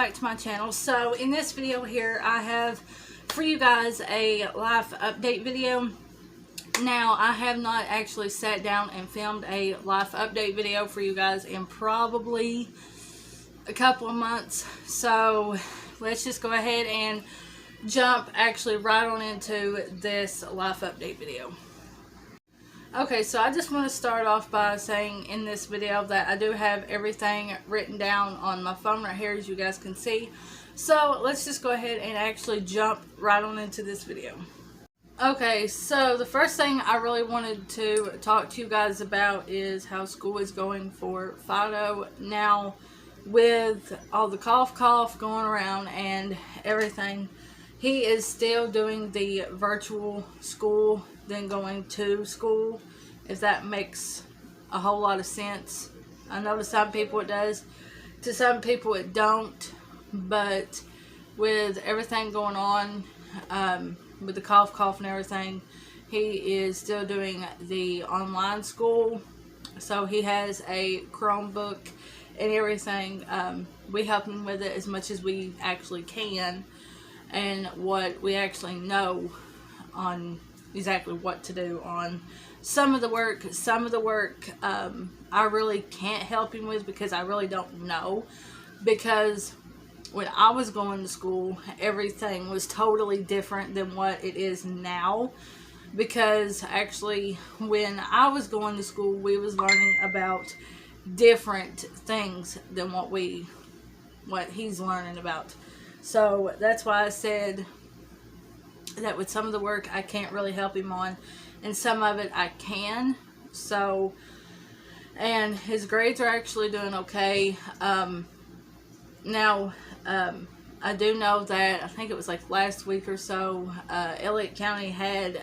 back to my channel. So in this video here, I have for you guys a life update video. Now, I have not actually sat down and filmed a life update video for you guys in probably a couple of months. So let's just go ahead and jump actually right on into this life update video. Okay, so I just want to start off by saying in this video that I do have everything written down on my phone right here, as you guys can see. So let's just go ahead and actually jump right on into this video. Okay, so the first thing I really wanted to talk to you guys about is how school is going for Fido. Now, with all the cough going around and everything, he is still doing the virtual school than going to school, if that makes a whole lot of sense. I know to some people it does, to some people it don't, but with everything going on, with the cough and everything, he is still doing the online school. So he has a Chromebook and everything. We help him with it as much as we actually can, and what we actually know on exactly what to do on some of the work. I really can't help him with because I really don't know, because when I was going to school, everything was totally different than what it is now. Because actually, when I was going to school, we was learning about different things than what he's learning about. So that's why I said that with some of the work I can't really help him on, and some of it I can. So, and his grades are actually doing okay. Now, I do know that I think it was like last week or so, Elliott County had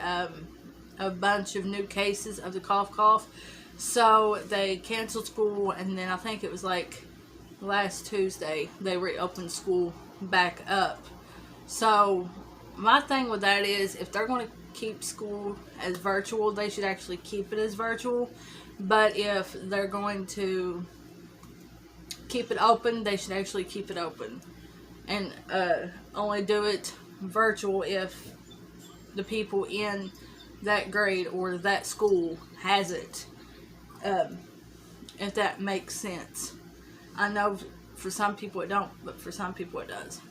a bunch of new cases of the cough, so they canceled school, and then I think it was like last Tuesday they reopened school back up. So my thing with that is, if they're going to keep school as virtual, they should actually keep it as virtual. But if they're going to keep it open, they should actually keep it open, and only do it virtual if the people in that grade or that school has it, if that makes sense. I know for some people it don't, but for some people it does.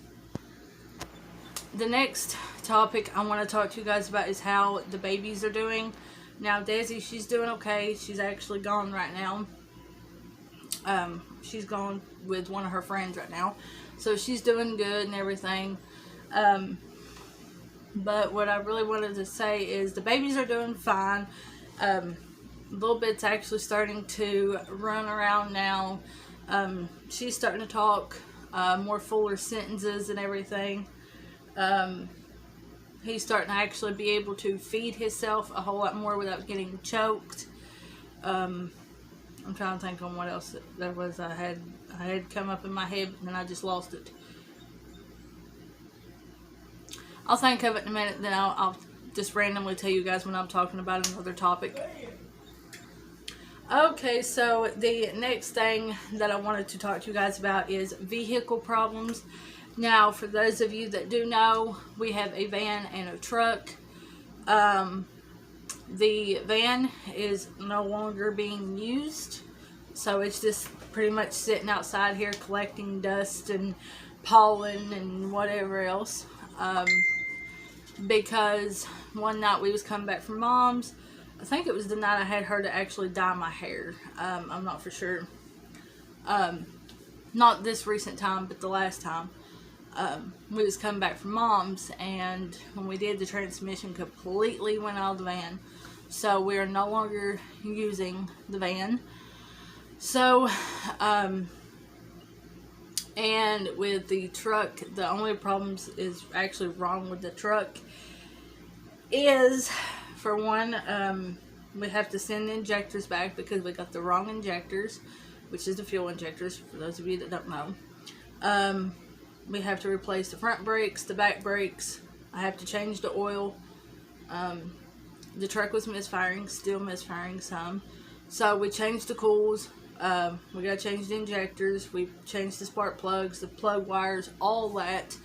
The next topic I want to talk to you guys about is how the babies are doing. Now, Daisy, she's doing okay. She's actually gone right now. She's gone with one of her friends right now, so she's doing good and everything. But what I really wanted to say is the babies are doing fine. Little bit's actually starting to run around now. She's starting to talk more fuller sentences and everything. He's starting to actually be able to feed himself a whole lot more without getting choked. I'm trying to think on what else there was I had come up in my head, and I just lost it. I'll think of it in a minute, then I'll just randomly tell you guys when I'm talking about another topic. Okay, so the next thing that I wanted to talk to you guys about is vehicle problems. Now, for those of you that do know, we have a van and a truck. The van is no longer being used, so it's just pretty much sitting outside here collecting dust and pollen and whatever else. Because one night we was coming back from Mom's, I think it was the night I had her to actually dye my hair. I'm not for sure. Not this recent time, but the last time. We was coming back from Mom's, and when we did, the transmission completely went out of the van. So we are no longer using the van. So, and with the truck, the only problems is actually wrong with the truck is, for one, we have to send the injectors back because we got the wrong injectors, which is the fuel injectors, for those of you that don't know. We have to replace the front brakes, the back brakes. I have to change the oil. The truck was misfiring, still misfiring some. So we changed the cools. We got to change the injectors. We changed the spark plugs, the plug wires, all that.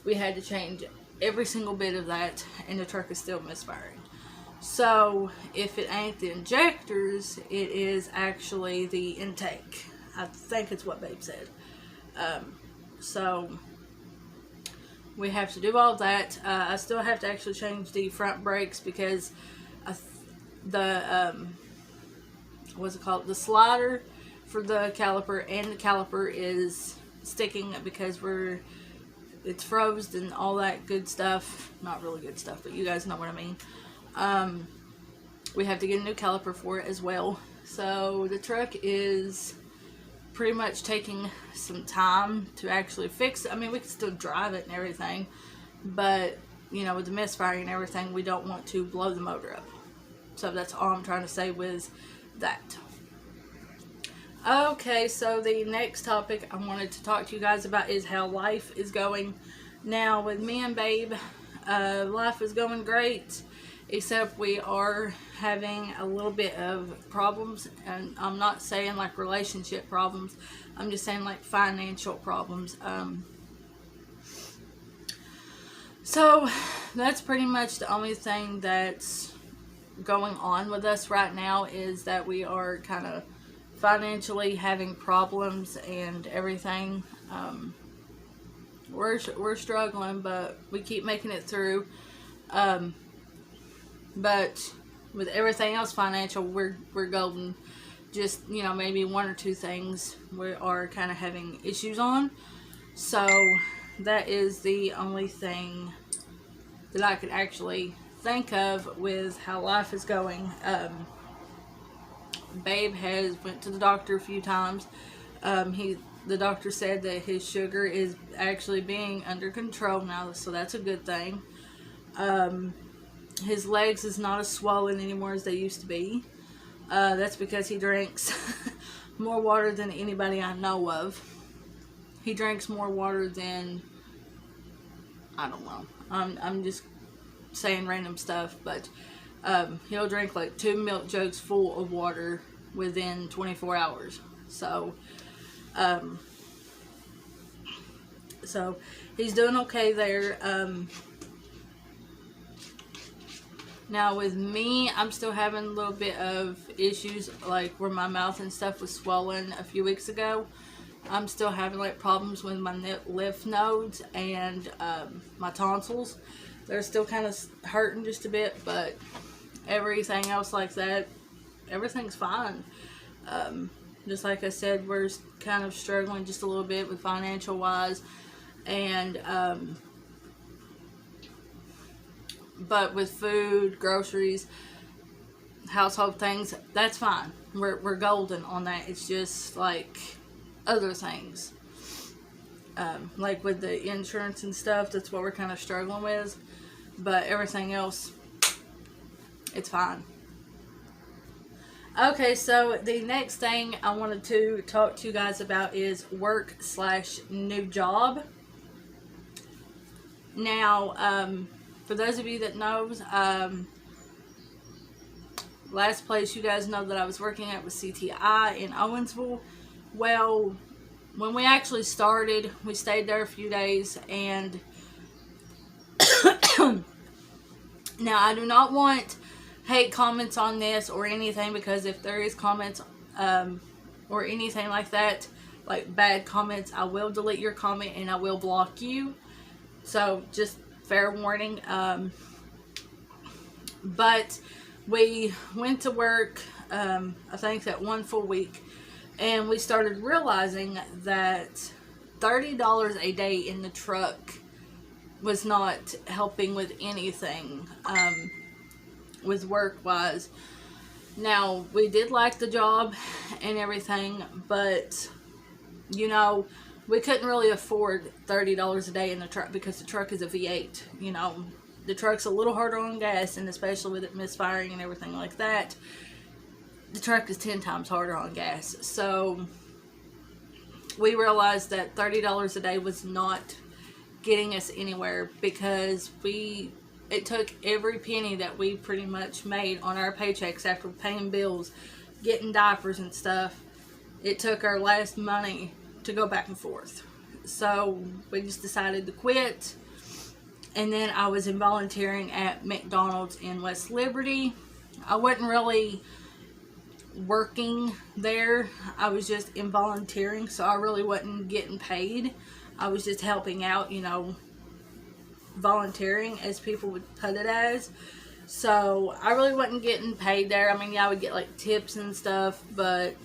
We had to change every single bit of that, and the truck is still misfiring. So if it ain't the injectors, it is actually the intake. I think it's what Babe said. So we have to do all that. I still have to actually change the front brakes because what's it called? The slider for the caliper and the caliper is sticking because it's froze and all that good stuff. Not really good stuff, but you guys know what I mean. We have to get a new caliper for it as well. So the truck is pretty much taking some time to actually fix it. I mean, we can still drive it and everything, but you know, with the misfiring and everything, we don't want to blow the motor up. So that's all I'm trying to say with that. Okay, so the next topic I wanted to talk to you guys about is how life is going. Now, with me and Babe, life is going great, except we are having a little bit of problems, and I'm not saying like relationship problems, I'm just saying like financial problems. So that's pretty much the only thing that's going on with us right now, is that we are kind of financially having problems and everything. We're struggling, but we keep making it through. But with everything else financial, we're golden. Just, you know, maybe one or two things we are kind of having issues on. So that is the only thing that I could actually think of with how life is going. Babe has went to the doctor a few times. The doctor said that his sugar is actually being under control now, so that's a good thing. His legs is not as swollen anymore as they used to be. That's because he drinks more water than anybody I know of. He drinks more water than, I don't know. I'm just saying random stuff, but he'll drink like 2 milk jugs full of water within 24 hours. So he's doing okay there. Now with me, I'm still having a little bit of issues, like where my mouth and stuff was swollen a few weeks ago. I'm still having like problems with my lymph nodes and my tonsils. They're still kind of hurting just a bit, but everything else like that, everything's fine. Just like I said, we're kind of struggling just a little bit with financial wise, and but with food, groceries, household things, that's fine. We're golden on that. It's just like other things, like with the insurance and stuff, that's what we're kind of struggling with. But everything else, it's fine. Okay, so the next thing I wanted to talk to you guys about is work/new job. Now, for those of you that knows, last place you guys know that I was working at was CTI in Owensville. Well, when we actually started, we stayed there a few days, and now I do not want hate comments on this or anything, because if there is comments or anything like that, like bad comments, I will delete your comment and I will block you. So just fair warning. But we went to work, I think that one full week, and we started realizing that $30 a day in the truck was not helping with anything, with work wise. Now, we did like the job and everything, but you know, we couldn't really afford $30 a day in the truck, because the truck is a V8. You know, the truck's a little harder on gas, and especially with it misfiring and everything like that, the truck is 10 times harder on gas. So we realized that $30 a day was not getting us anywhere, because it took every penny that we pretty much made on our paychecks after paying bills, getting diapers and stuff, it took our last money to go back and forth. So we just decided to quit. And then I was volunteering at McDonald's in West Liberty. I wasn't really working there. I was just volunteering, so I really wasn't getting paid. I was just helping out, you know, volunteering, as people would put it as. So I really wasn't getting paid there. I mean, yeah, I would get like tips and stuff, but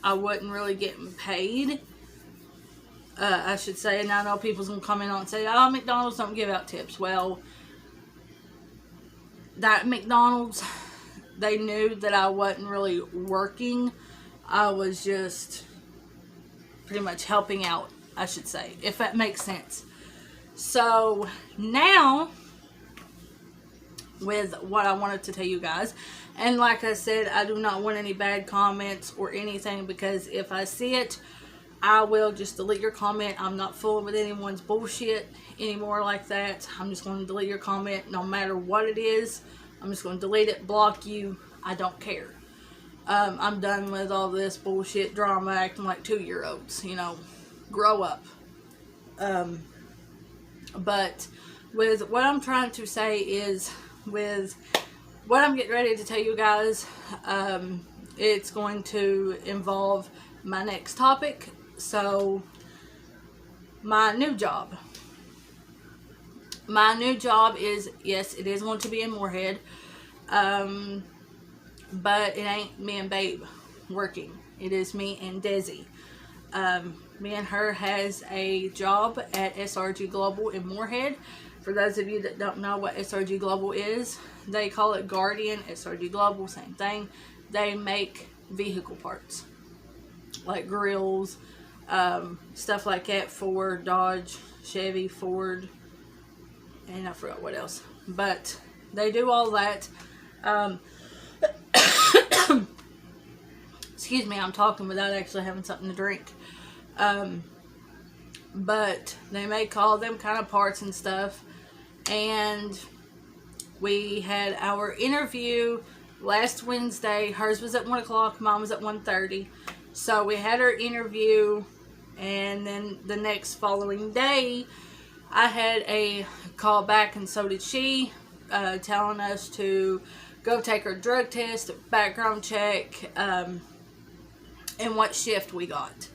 I wasn't really getting paid, I should say. And I know people's gonna comment on and say, oh, McDonald's don't give out tips. Well, that McDonald's, they knew that I wasn't really working. I was just pretty much helping out, I should say, if that makes sense. So now, with what I wanted to tell you guys, and like I said, I do not want any bad comments or anything, because if I see it, I will just delete your comment. I'm not fooling with anyone's bullshit anymore like that. I'm just going to delete your comment no matter what it is. I'm just going to delete it, block you. I don't care. I'm done with all this bullshit drama, acting like 2-year-olds, you know. Grow up. But with what I'm trying to say is, with what I'm getting ready to tell you guys, it's going to involve my next topic. So, my new job. My new job is, yes, it is going to be in Moorhead. But it ain't me and Babe working. It is me and Desi. Me and her has a job at SRG Global in Moorhead. For those of you that don't know what SRG Global is, they call it Guardian. SRG Global, same thing. They make vehicle parts, like grills, stuff like that for Dodge, Chevy, Ford, and I forgot what else. But they do all that. Excuse me, I'm talking without actually having something to drink. But they make all them kind of parts and stuff. And we had our interview last Wednesday. Hers was at 1 o'clock, mine was at 1:30. So we had our interview, and then the next following day, I had a call back, and so did she, telling us to go take her drug test, background check, and what shift we got.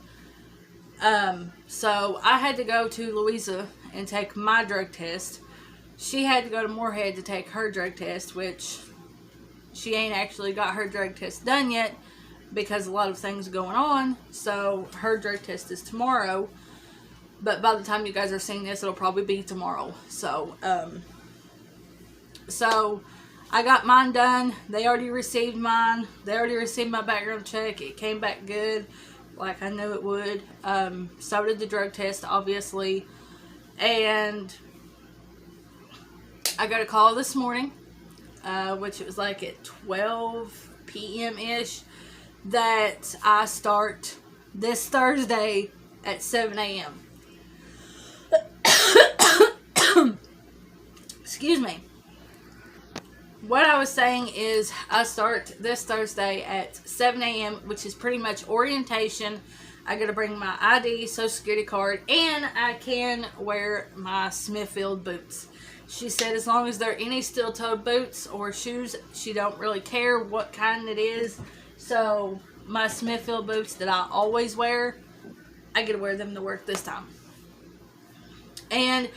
So I had to go to Louisa and take my drug test. She had to go to Moorhead to take her drug test, which she ain't actually got her drug test done yet because a lot of things are going on. So her drug test is tomorrow, but by the time you guys are seeing this, it'll probably be tomorrow. So, I got mine done. They already received mine. They already received my background check. It came back good, like I knew it would. So did the drug test, obviously. And I got a call this morning, which it was like at 12 p.m.-ish, that I start this Thursday at 7 a.m. Excuse me. What I was saying is I start this Thursday at 7 a.m., which is pretty much orientation. I got to bring my ID, social security card, and I can wear my Smithfield boots. She said as long as they're any steel-toed boots or shoes, she don't really care what kind it is. So my Smithfield boots that I always wear, I get to wear them to work this time. And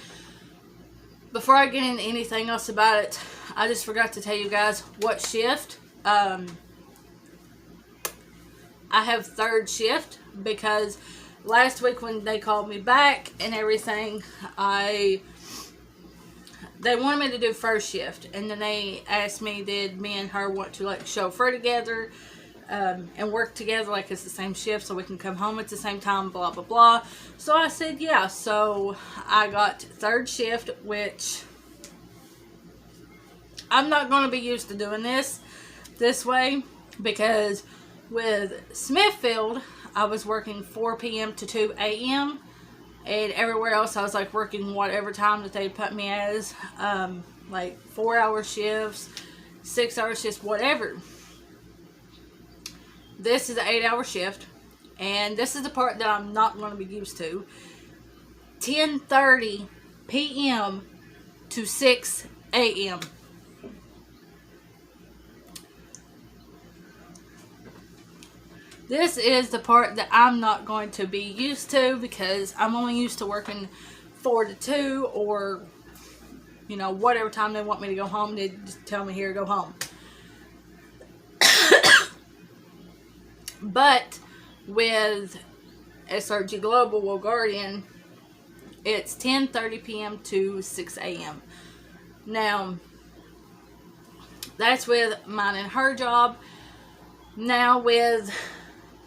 before I get into anything else about it, I just forgot to tell you guys what shift. I have third shift because last week when they called me back and everything, they wanted me to do first shift, and then they asked me, did me and her want to like chauffeur together and work together like it's the same shift so we can come home at the same time, blah blah blah. So I said yeah. So I got third shift, which I'm not going to be used to doing this way, because with Smithfield I was working 4 p.m. to 2 a.m. and everywhere else I was like working whatever time that they put me as, like 4-hour shifts, 6-hour shifts, whatever. This is an 8-hour shift, And this is the part that I'm not going to be used to. 10:30 p.m. to 6 a.m. This is the part that I'm not going to be used to, because I'm only used to working 4 to 2, or, you know, whatever time they want me to go home, they just tell me here, go home. But with SRG Global World Guardian, it's 10:30 p.m. to 6 a.m. Now, that's with mine and her job. Now with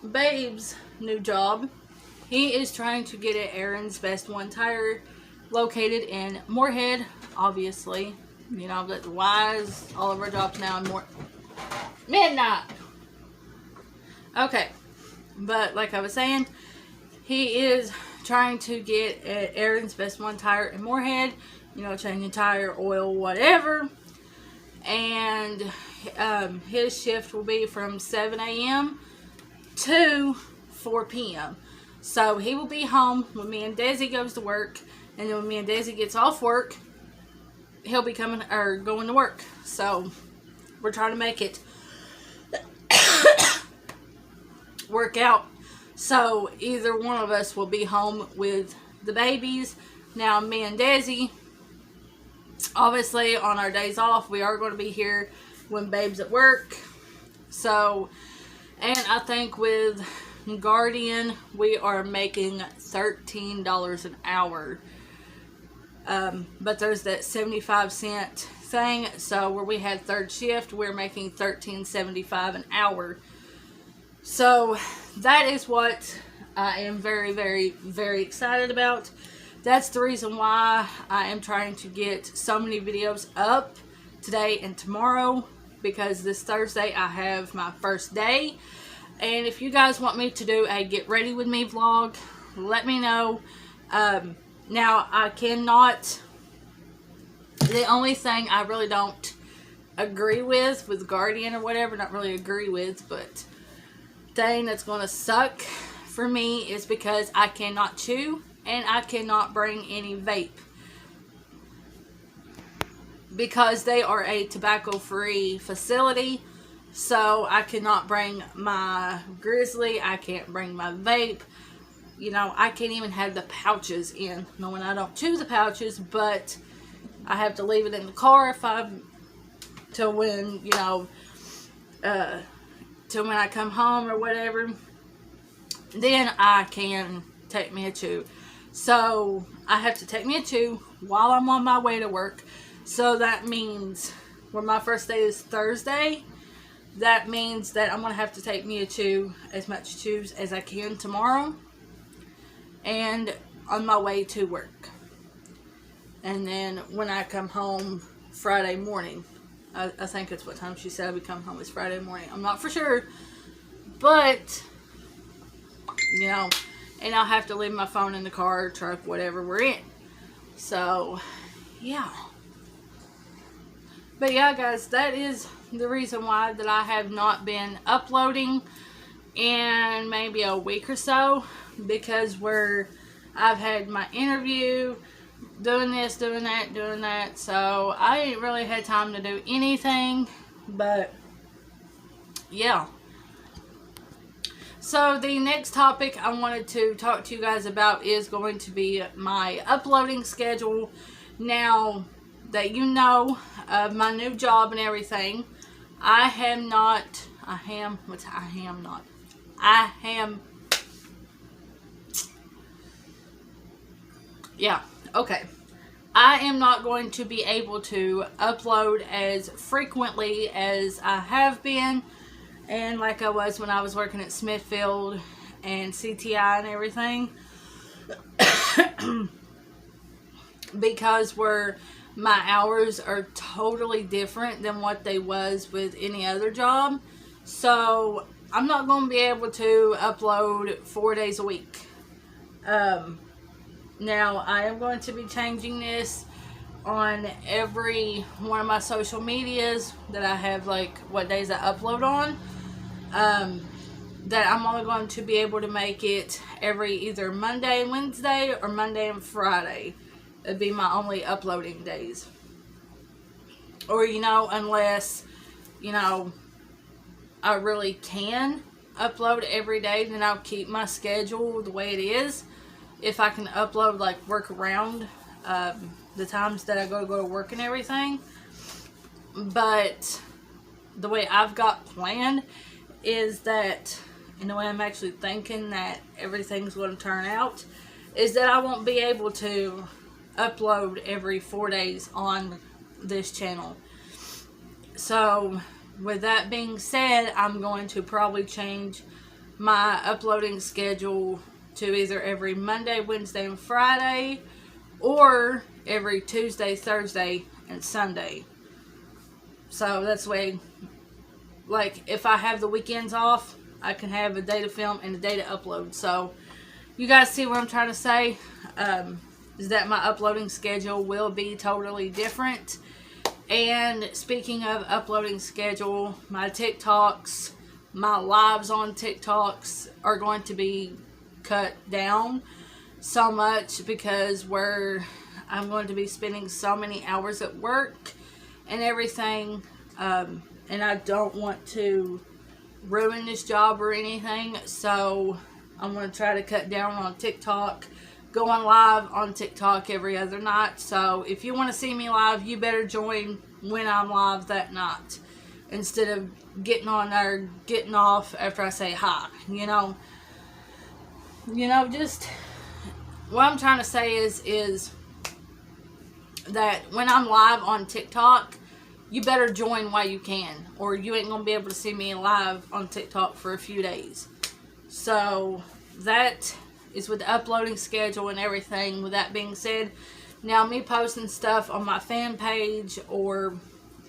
Babe's new job, he is trying to get at Aaron's Best One Tire, located in Moorhead. Obviously, you know, but why is all of our jobs now in midnight? Okay, but like I was saying, he is trying to get at Aaron's Best One Tire in Moorhead, you know, changing tire, oil, whatever. And his shift will be from 7 a.m. to 4 p.m. So he will be home when me and Desi goes to work, and then when me and Desi gets off work, he'll be coming or going to work. So we're trying to make it work out. So either one of us will be home with the babies. Now me and Desi, obviously on our days off, we are going to be here when Babe's at work. So, and I think with Guardian, we are making $13 an hour. But there's that 75-cent thing. So where we had third shift, we're making $13.75 an hour. So that is what I am very, very, very excited about. That's the reason why I am trying to get so many videos up today and tomorrow, because this Thursday I have my first day. And if you guys want me to do a get ready with me vlog, let me know. Now I cannot, the only thing I really don't agree with Guardian or whatever, not really agree with, but thing that's going to suck for me is because I cannot chew and I cannot bring any vape, because they are a tobacco free facility. So I cannot bring my grizzly, I can't bring my vape, you know, I can't even have the pouches in, knowing I don't chew the pouches, but I have to leave it in the car if till when, you know, till when I come home or whatever, then I can take me a chew. So I have to take me a chew while I'm on my way to work. So that means when my first day is Thursday, that means that I'm going to have to take me a chew, as much chews as I can tomorrow, and on my way to work. And then when I come home Friday morning, I think that's what time she said I would come home, is Friday morning. I'm not for sure, but, you know, and I'll have to leave my phone in the car, truck, whatever we're in. So, yeah. But yeah, guys, that is the reason why that I have not been uploading in maybe a week or so, because I've had my interview, doing this, doing that, so I ain't really had time to do anything. But yeah, so the next topic I wanted to talk to you guys about is going to be my uploading schedule. Now that you know of my new job and everything, I am not going to be able to upload as frequently as I have been, and like I was when I was working at Smithfield and CTI and everything, because my hours are totally different than what they was with any other job. So I'm not going to be able to upload 4 days a week. Now I am going to be changing this on every one of my social medias that I have, like what days I upload on. that I'm only going to be able to make it every either Monday and Wednesday or Monday and Friday. It'd be my only uploading days. Or, unless, I really can upload every day, then I'll keep my schedule the way it is. If I can upload, like, work around the times that I go to work and everything. But the way I've got planned is that, and the way I'm actually thinking that everything's going to turn out, is that I won't be able to upload every 4 days on this channel. So with that being said, I'm going to probably change my uploading schedule to either every Monday, Wednesday, and Friday, or every Tuesday, Thursday, and Sunday. So that's the way, like, if I have the weekends off, I can have a day to film and a day to upload. So you guys see what I'm trying to say? Is that my uploading schedule will be totally different. And speaking of uploading schedule, my TikToks, my lives on TikToks are going to be cut down so much because I'm going to be spending so many hours at work and everything, and I don't want to ruin this job or anything, so I'm going to try to cut down on TikTok, going live on TikTok every other night. So if you want to see me live, you better join when I'm live that night, instead of getting on there, getting off after I say hi. Just what I'm trying to say is that when I'm live on TikTok, you better join while you can, or you ain't gonna be able to see me live on TikTok for a few days. So that is with the uploading schedule and everything. With that being said, now me posting stuff on my fan page or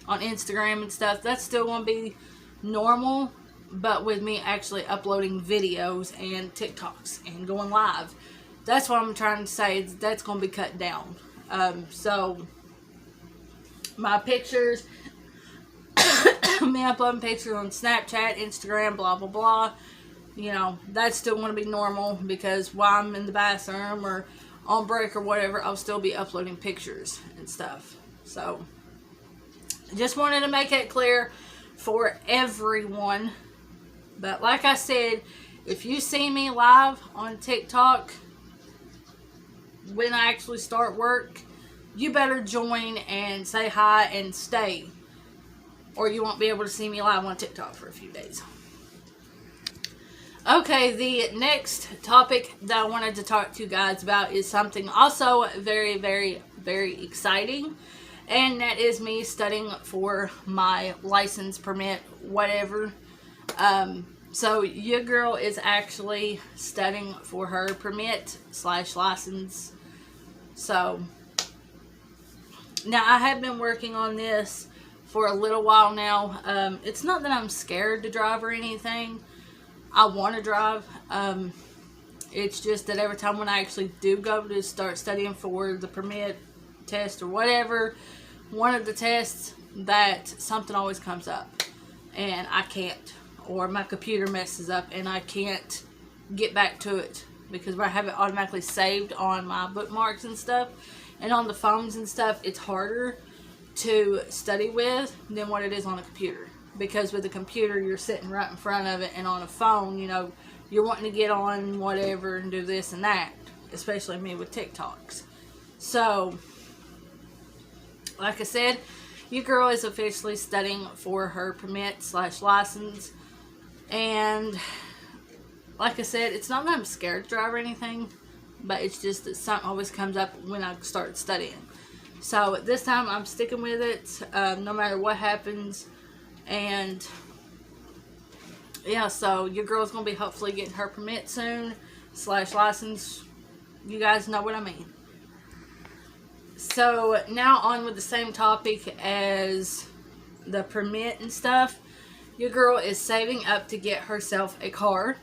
on Instagram and stuff, that's still gonna be normal, but with me actually uploading videos and TikToks and going live, that's what I'm trying to say. That's gonna be cut down. So my pictures, me uploading pictures on Snapchat, Instagram, blah blah blah, that's still going to be normal, because while I'm in the bathroom or on break or whatever, I'll still be uploading pictures and stuff. So just wanted to make it clear for everyone. But like I said, if you see me live on TikTok when I actually start work, you better join and say hi and stay, or you won't be able to see me live on TikTok for a few days. Okay, the next topic that I wanted to talk to you guys about is something also very, very, very exciting, and that is me studying for my license, permit, whatever. So your girl is actually studying for her permit / license. So now I have been working on this for a little while now. It's not that I'm scared to drive or anything. I want to drive. It's just that every time when I actually do go to start studying for the permit test or whatever, one of the tests, that something always comes up and I can't, or my computer messes up and I can't get back to it, because I have it automatically saved on my bookmarks and stuff, and on the phones and stuff, it's harder to study with than what it is on a computer. Because with a computer, you're sitting right in front of it, and on a phone, you're wanting to get on whatever and do this and that, especially me with TikToks. So, like I said, your girl is officially studying for her permit / license, and like I said, it's not that I'm scared to drive or anything, but it's just that something always comes up when I start studying. So this time I'm sticking with it, no matter what happens. And yeah, so your girl's gonna be hopefully getting her permit soon / license. You guys know what I mean. So now on with the same topic as the permit and stuff. Your girl is saving up to get herself a car.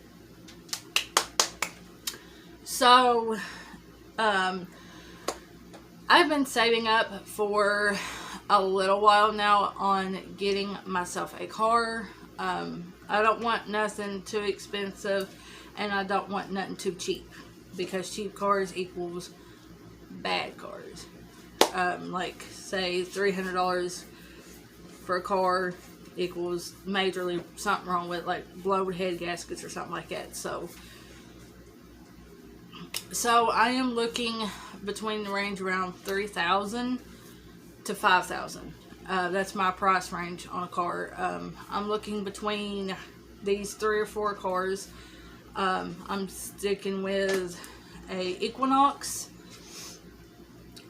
So I've been saving up for a little while now on getting myself a car. I don't want nothing too expensive, and I don't want nothing too cheap, because cheap cars equals bad cars. Like say $300 for a car equals majorly something wrong with it, like blown head gaskets or something like that. So I am looking between the range around $3,000 to $5,000. That's my price range on a car. I'm looking between these 3 or 4 cars. I'm sticking with a Equinox,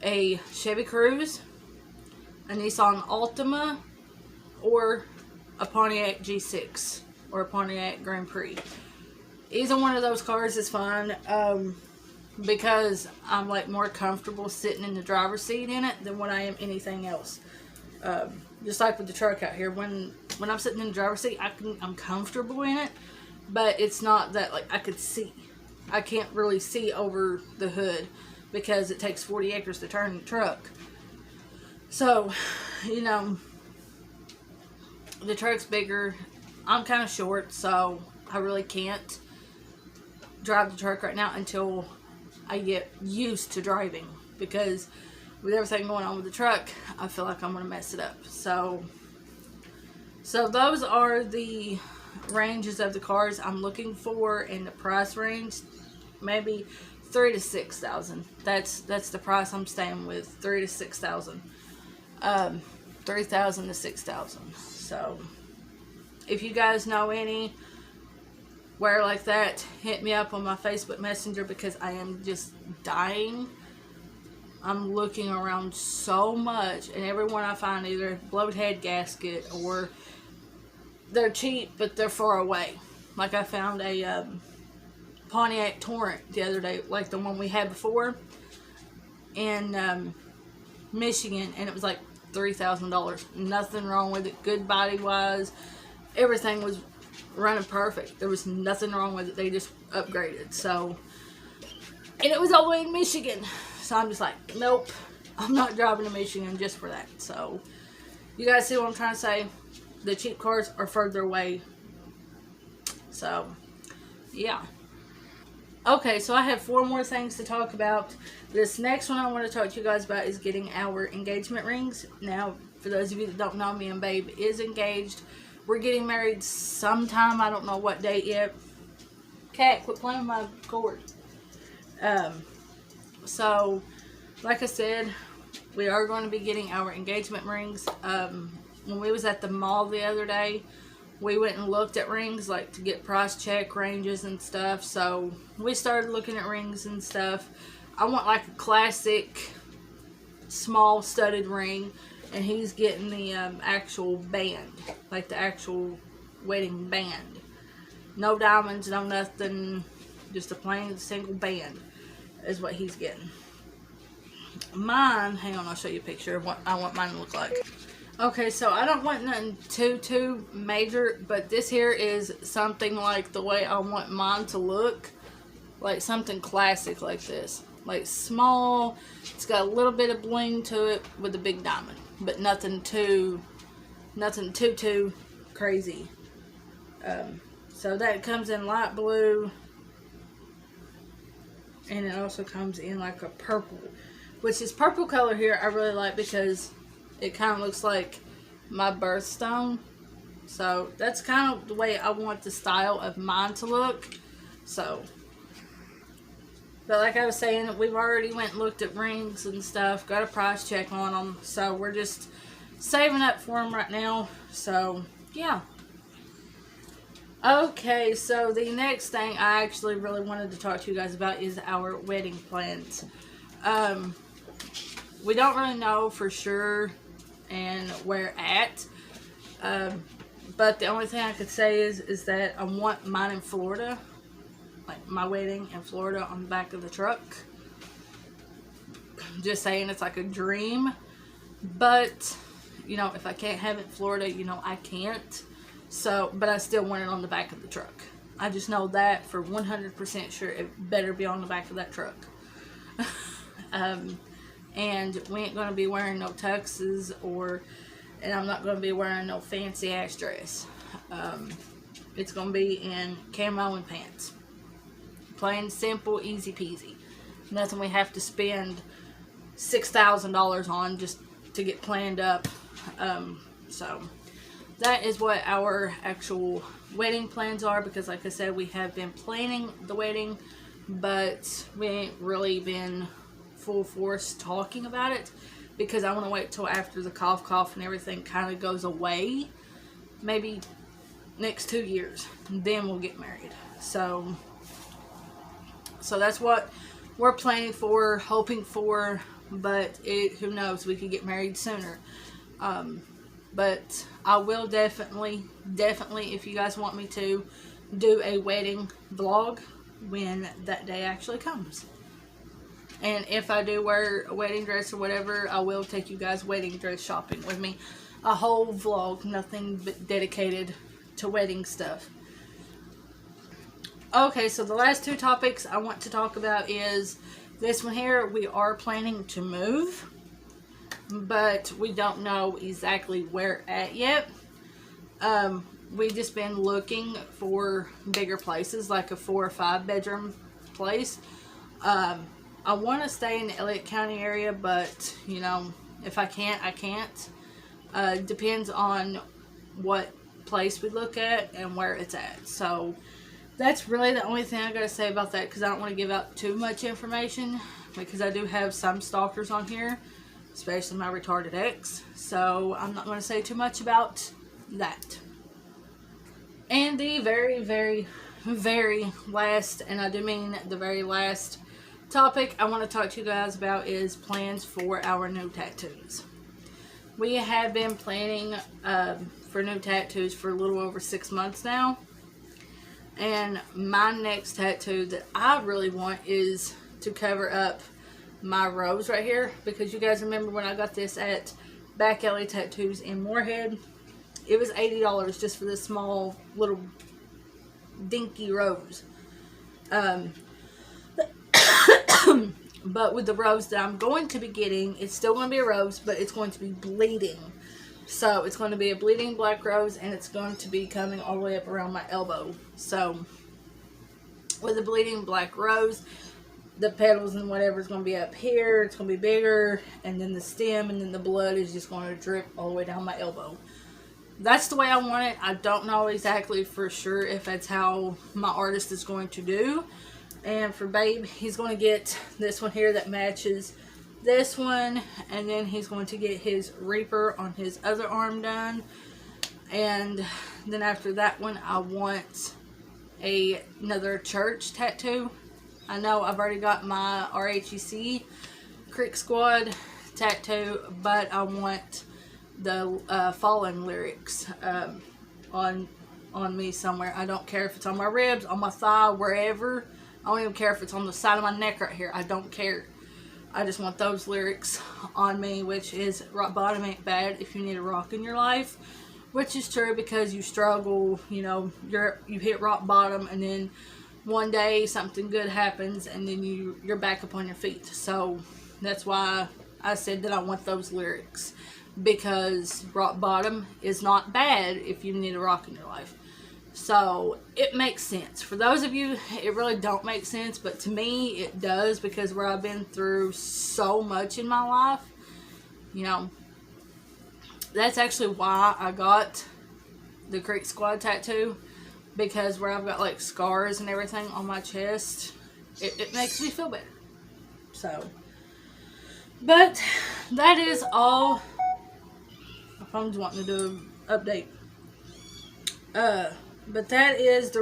a Chevy Cruze, a Nissan Altima, or a Pontiac G6 or a Pontiac Grand Prix. Either one of those cars is fine, because I'm like more comfortable sitting in the driver's seat in it than when I am anything else. Just like with the truck out here, when I'm sitting in the driver's seat, I'm comfortable in it, but it's not that like I could see. I can't really see over the hood because it takes 40 acres to turn the truck. So, you know, the truck's bigger. I'm kind of short, so I really can't drive the truck right now until I get used to driving, because with everything going on with the truck, I feel like I'm going to mess it up. So those are the ranges of the cars I'm looking for in the price range. Maybe $3,000 to $6,000. That's the price I'm staying with. $3,000 to $6,000. $3,000 to $6,000. So if you guys know any where like that, hit me up on my Facebook Messenger, because I am just dying. I'm looking around so much, and everyone I find either blown head gasket or they're cheap but they're far away. Like I found a Pontiac Torrent the other day, like the one we had before, in Michigan, and it was like $3,000. Nothing wrong with it. Good body wise, everything was running perfect. There was nothing wrong with it. They just upgraded. So, and it was all the way in Michigan. So I'm just like, nope, I'm not driving to Michigan just for that. So you guys see what I'm trying to say? The cheap cars are further away. So yeah. Okay, so I have 4 more things to talk about. This next one I want to talk to you guys about is getting our engagement rings. Now, for those of you that don't know, me and Babe is engaged. We're getting married sometime. I don't know what date yet. Cat, quit playing with my cord. So, like I said, we are going to be getting our engagement rings. When we was at the mall the other day, we went and looked at rings, like to get price check ranges and stuff. So we started looking at rings and stuff. I want like a classic small studded ring, and he's getting the actual band, like the actual wedding band. No diamonds, no nothing, just a plain single band is what he's getting. Mine, hang on, I'll show you a picture of what I want mine to look like. Okay, so I don't want nothing too major, but this here is something like the way I want mine to look. Like something classic like this. Like small, it's got a little bit of bling to it with a big diamond, but nothing too crazy. So that comes in light blue, and it also comes in like a purple, which is purple color here I really like because it kind of looks like my birthstone. So that's kind of the way I want the style of mine to look. So, but like I was saying, we've already went and looked at rings and stuff, got a price check on them. So we're just saving up for them right now. So yeah. Okay, so the next thing I actually really wanted to talk to you guys about is our wedding plans. We don't really know for sure and where at, but the only thing I could say is that I want mine in Florida, like my wedding in Florida on the back of the truck. Just saying, it's like a dream, but you know, if I can't have it in Florida, you know, I can't. So, but I still want it on the back of the truck. I just know that for 100% sure it better be on the back of that truck. And we ain't going to be wearing no tuxes, and I'm not going to be wearing no fancy ass dress. It's going to be in camo and pants. Plain, simple, easy peasy. Nothing we have to spend $6,000 on just to get planned up. So that is what our actual wedding plans are, because like I said, we have been planning the wedding, but we ain't really been full force talking about it, because I want to wait till after the cough and everything kind of goes away, maybe next 2 years, then we'll get married. So that's what we're planning for, hoping for, but who knows, we could get married sooner. But I will definitely, if you guys want me to, do a wedding vlog when that day actually comes. And if I do wear a wedding dress or whatever, I will take you guys wedding dress shopping with me. A whole vlog, nothing but dedicated to wedding stuff. Okay, so the last two topics I want to talk about is this one here. We are planning to move, but we don't know exactly where at yet. We've just been looking for bigger places, like a 4 or 5 bedroom place. I want to stay in the Elliott County area, but you know, if I can't, I can't. Depends on what place we look at and where it's at. So that's really the only thing I gotta say about that, because I don't want to give out too much information, because I do have some stalkers on here, especially my retarded ex. So I'm not going to say too much about that. And the very, very, very last, and I do mean the very last topic I want to talk to you guys about is plans for our new tattoos. We have been planning for new tattoos for a little over 6 months now. And my next tattoo that I really want is to cover up my rose right here, because you guys remember when I got this at Back Alley Tattoos in Moorhead, it was $80 just for this small little dinky rose. But with the rose that I'm going to be getting, it's still going to be a rose, but it's going to be bleeding. So it's going to be a bleeding black rose, and it's going to be coming all the way up around my elbow. So with the bleeding black rose, the petals and whatever is going to be up here. It's going to be bigger, and then the stem, and then the blood is just going to drip all the way down my elbow. That's the way I want it. I don't know exactly for sure if that's how my artist is going to do. And for Babe, he's going to get this one here that matches this one, and then he's going to get his Reaper on his other arm done. And then after that one, I want another church tattoo. I know I've already got my RHEC Creek Squad tattoo, but I want the Fallen lyrics on me somewhere. I don't care if it's on my ribs, on my thigh, wherever. I don't even care if it's on the side of my neck right here. I don't care. I just want those lyrics on me, which is rock bottom ain't bad if you need a rock in your life, which is true, because you struggle, you know, you hit rock bottom, and then one day something good happens, and then you're back up on your feet. So that's why I said that I want those lyrics, because rock bottom is not bad if you need a rock in your life. So it makes sense. For those of you, it really don't make sense, but to me it does, because where I've been through so much in my life, you know, that's actually why I got the Creek Squad tattoo, because where I've got like scars and everything on my chest, it makes me feel better. So, but that is all. My phone's wanting to do an update. But that is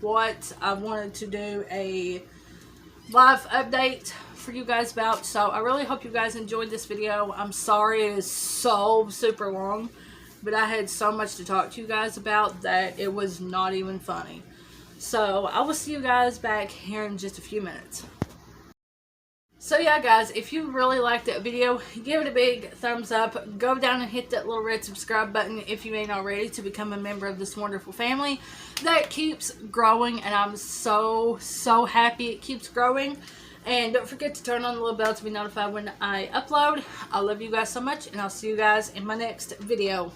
what I wanted to do a live update for you guys about. So I really hope you guys enjoyed this video. I'm sorry it is so super long, but I had so much to talk to you guys about that it was not even funny. So I will see you guys back here in just a few minutes. So yeah guys, if you really liked that video, give it a big thumbs up. Go down and hit that little red subscribe button if you ain't already, to become a member of this wonderful family that keeps growing, and I'm so happy it keeps growing. And don't forget to turn on the little bell to be notified when I upload. I love you guys so much, and I'll see you guys in my next video.